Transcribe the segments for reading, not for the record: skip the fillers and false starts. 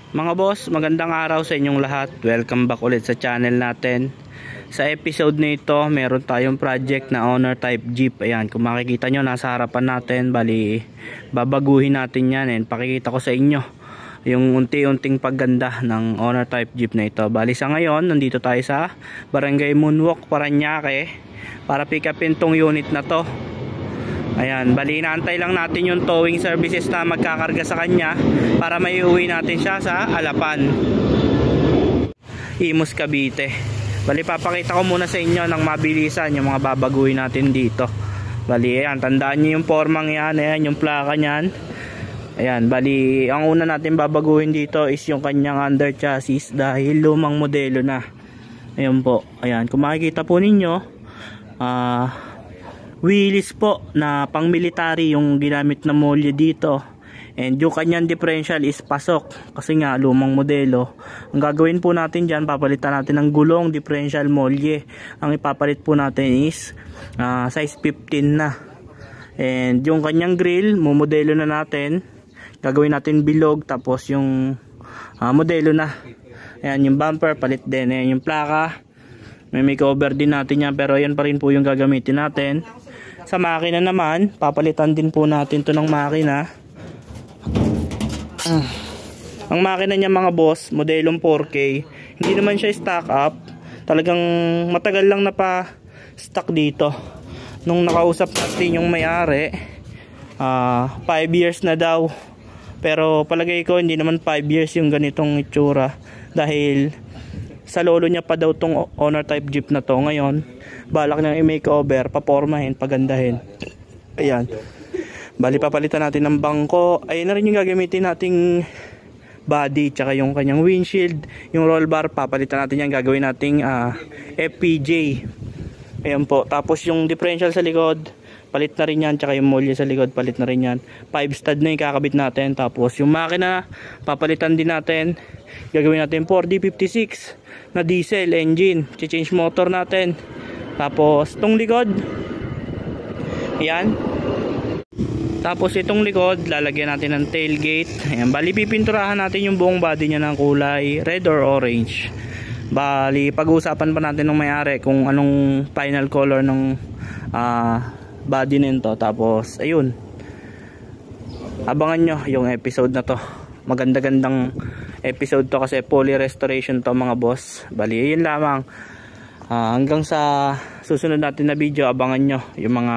Mga boss, magandang araw sa inyong lahat. Welcome back ulit sa channel natin. Sa episode nito, meron tayong project na owner type jeep. Ayan, kung makikita nyo, nasa harapan natin. Bali, babaguhin natin yan. And pakikita ko sa inyo yung unti-unting pagganda ng owner type jeep na ito. Bali, sa ngayon, nandito tayo sa Barangay Moonwalk, Parañaque, para pick upin tong unit na to. Ayan, bali inaantay lang natin yung towing services na magkakarga sa kanya para may uwi natin siya sa Alapan, Imus, Cavite. Bali papakita ko muna sa inyo ng mabilisan yung mga babaguhin natin dito. Bali ayan, tandaan nyo yung formang yan, ayan yung plaka nyan. Ayan, bali ang una natin babaguhin dito is yung kanyang under chassis dahil lumang modelo na. Ayan po, ayan, kung makikita po ninyo, wheelies po na pang military yung ginamit na molye dito, and yung kanyang differential is pasok kasi nga lumang modelo. Ang gagawin po natin dyan, papalitan natin ng gulong differential molye. Ang ipapalit po natin is size 15 na, and yung kanyang grill modelo na natin, gagawin natin bilog, tapos yung modelo na. Ayan, yung bumper palit din. Ayan yung plaka, may makeover din natin yan, pero yan pa rin po yung gagamitin natin. Sa makina naman, papalitan din po natin to ng makina. Ang makina niya mga boss, modelong 4K. Hindi naman siya stock up. Talagang matagal lang na pa stock dito. Nung nakausap natin yung may-ari, 5 years na daw. Pero palagay ko hindi naman 5 years yung ganitong itsura, dahil sa lolo niya pa daw tong owner type jeep na to. Ngayon, balak niyang i-makeover, papormahin, pagandahin. Ayan. Bali, papalitan natin ng bangko. Ayun na rin yung gagamitin nating body, tsaka yung kanyang windshield. Yung roll bar, papalitan natin yan. Gagawin nating FPJ. Ayan po. Tapos yung differential sa likod, palit na rin yan. Tsaka yung molye sa likod, palit na rin yan. 5 stud na yung kakabit natin. Tapos yung makina, papalitan din natin. Gagawin natin 4D56 na diesel engine. Change motor natin. Tapos itong likod, ayan. Tapos itong likod, lalagyan natin ng tailgate. Ayan, bali pipinturahan natin yung buong body niya ng kulay red or orange. Bali pag-uusapan pa natin ng may-ari kung anong final color ng body nito. Tapos ayun, abangan nyo yung episode na to. Maganda-gandang episode to kasi fully restoration to mga boss. Bali yun lamang. Hanggang sa susunod natin na video, abangan nyo yung mga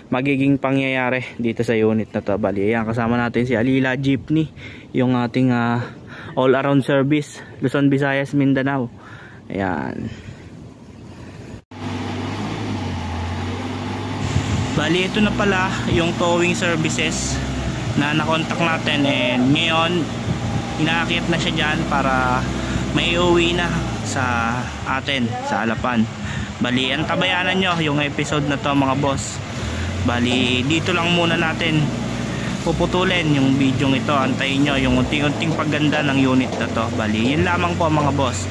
magiging pangyayari dito sa unit na to. Bali ayan, kasama natin si Alila Jeepney, yung ating all around service Luzon, Visayas, Mindanao. Ayan. Bali ito na pala yung towing services na nakontak natin, and ngayon inaakit na siya dyan para may uwi na sa atin sa Alapan. Bali antabayanan nyo yung episode na to mga boss. Bali dito lang muna natin puputulin yung video ito. Antayin nyo yung unting-unting pagganda ng unit na to. Bali yun lamang po mga boss.